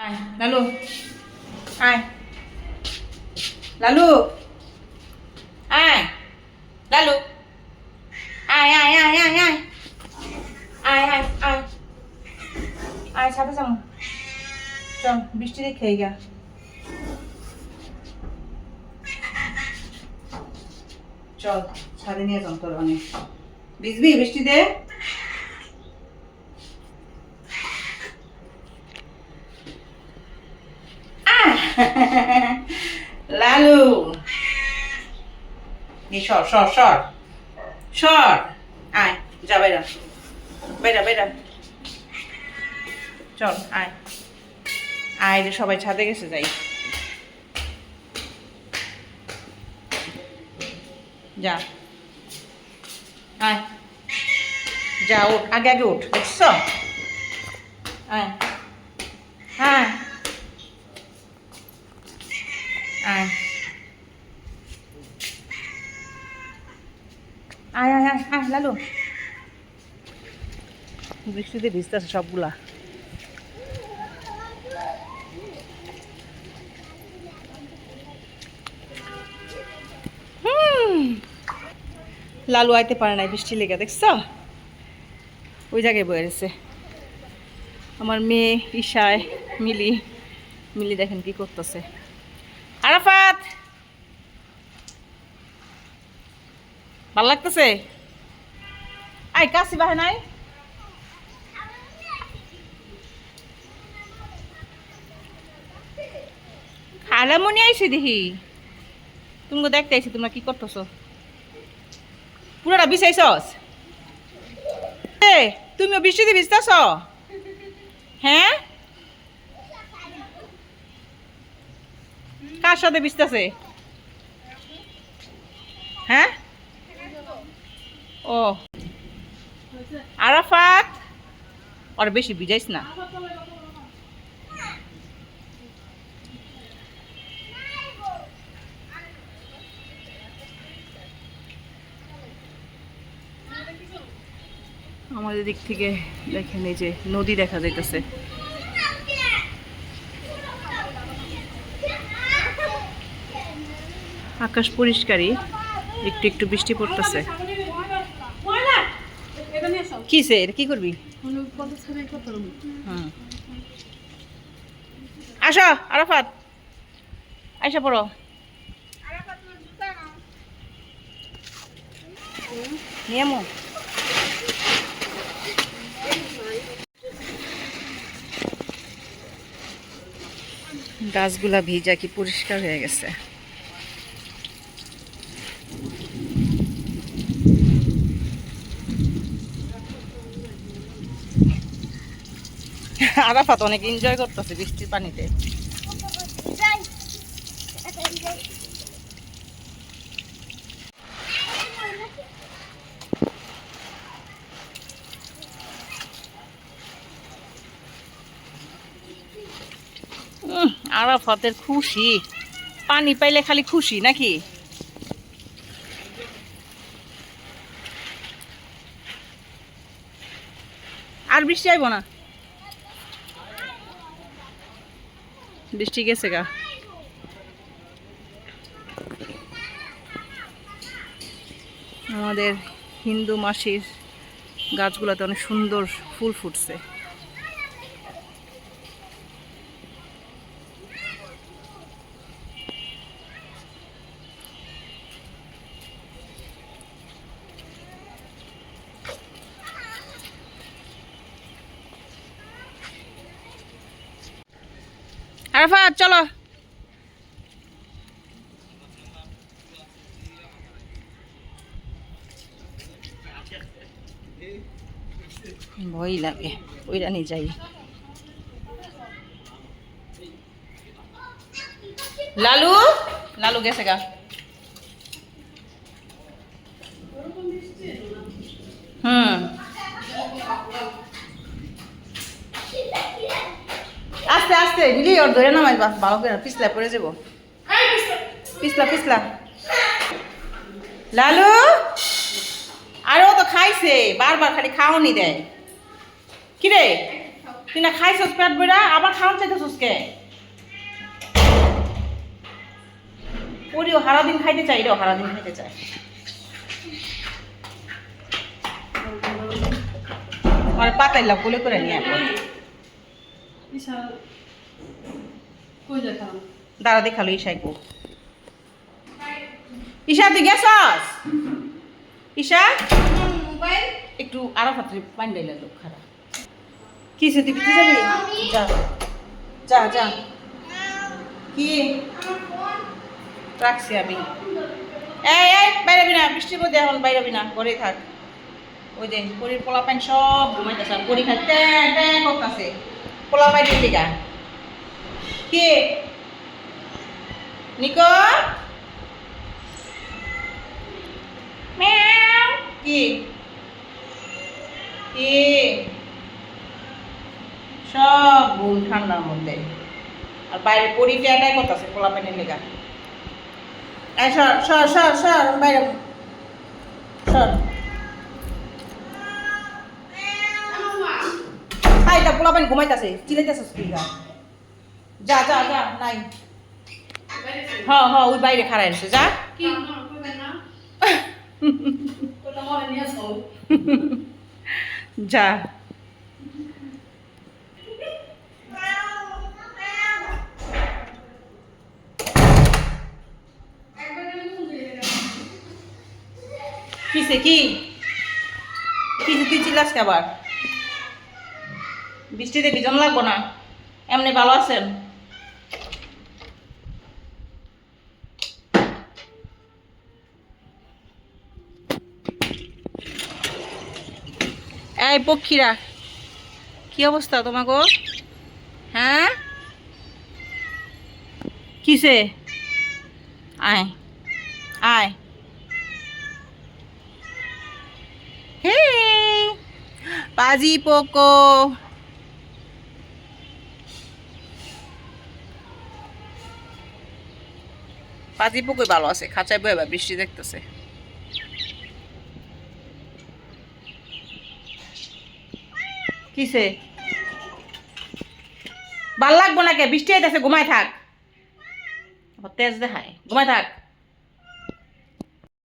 আয় লালু, আয় লালু, আয় লালু, আয় আয় আয় আয় আয় আয় আয় আয় আয় ছাদে যাবো। চল বৃষ্টি দেখে গা। চল ছাদে নিয়ে যাও, তোর অনেক ভিজবি বৃষ্টিতে। লালু সর সর সর সর, আয় যা বেড়া বেড়া বেড়া, চল আয় আয় রে, সবাই ছাদে গেছে, যাই যা, আয় যা, উঠ আগে আগে উঠ, দেখছ, আয় হ্যাঁ আয় আয় আয় আয় আয় লালু, বৃষ্টিতে ভিজতেছে সবগুলা। লালু আইতে পারে নাই বৃষ্টি লেগে, দেখছ ওই জায়গায় বয়ে রয়েছে। আমার মেয়ে ঈশায় মিলি মিলি দেখেন কি করতেছে। আরাফাত ভাল লাগতেছে, আই কাশি বাহে নাই, খালামনি আইসি দেখি, তুমি দেখতে আইসি, তোমরা কি করতেছ, পুরোটা বিছাইছস, তুমিও বৃষ্টিতে ভিজতেছ, হ্যাঁ কার সাথে ভিজতেছে, হ্যাঁ ও আরাফাত, আর বেশি ভিজাইস না। আমাদের দিক থেকে দেখেন এই যে নদী দেখা যাইতেছে, আকাশ পরিষ্কারই, একটু একটু বৃষ্টি পড়তেছে। কিসে কি করবি, আসো আরাফাত, আইসা পড়ো, নিয়মো গাছগুলা ভিজা কি পরিষ্কার হয়ে গেছে। আরাফাত অনেক এনজয় করতেছে বৃষ্টির পানিতে। আরাফাতের খুশি, পানি পাইলে খালি খুশি নাকি। আর বৃষ্টি আইব না, বৃষ্টি গেছে গা। আমাদের হিন্দু মাসির গাছগুলোতে অনেক সুন্দর ফুল ফুটছে। আরাফাত চলো, ভয় লাগে ওইটা নিয়ে যাই। লালু লালু গেছে গা, আস্তে আস্তে দিলি, ওর ধরে নামাই ভালো করে, পিছলা পড়ে যাবো, পিছলা পিছলা। লালু আর ও তো খাইছে, বারবার খালি খাওয়ানি দেয়, কিরে তুই না খাইছস পেট বইরা আবার খাওয়ান চাইতেছস কে? ওরিও সারাদিন খাইতে চাই, এটাও সারাদিন খাইতে চায়। মানে পাতাইলাম কোলে করে নিয়ে আসবো। দাঁড়া দেখালো ঈশাই কো। ঈশা তুই গেছস? ঈশা একটু আরো পাত্রে পানি ডাইলা লোক খারাপ কি সে, তুই পিছিয়ে যাবি? যা যা যা। কি রাখছি আমি। এই এই বাইরাবি না, বৃষ্টির মধ্যে এখন বাইরাবি না, ঘরেই থাক। ওই যে পরির পোলা প্যান্ট সব ঘুমাইতেছে, আর পরি খালি ট্যাঁ ট্যাঁ করতেছে পোলা বাইরের দিকা। কে নিকো ম্যাও কি কি সব ঘুম ঠান্ডার মধ্যে, আর বাইরে পরি ট্যাঁ করতেছে পোলা প্যান্টের লেগা। এই সর সর সর সর বাইরে সর। আইটা পোলা প্যান্ট ঘুমাইতেছে, চিলাইতেছিস কি? যা যা যা নাই। হ্যাঁ হ্যাঁ ওই বাইরে খাড়াই আছে, যা। যা কিসে কি কিসে তুই চিল্লাস কে আবার? বৃষ্টিতে ভিজন লাগবো না, এমনি ভালো আছেন? এই পক্ষীরা কি অবস্থা তোমাকে? হ্যাঁ কিসে? আয় আয়। হে পাজি পোকো পাজি পোকোই ভালো আছে, খাঁচায় বয়ে বৃষ্টি দেখতেছে। কিসে ভাল লাগবো নাকি? বৃষ্টি আইতেছে, ঘুমায় থাক। তেজ দেখায়, ঘুমায় থাক।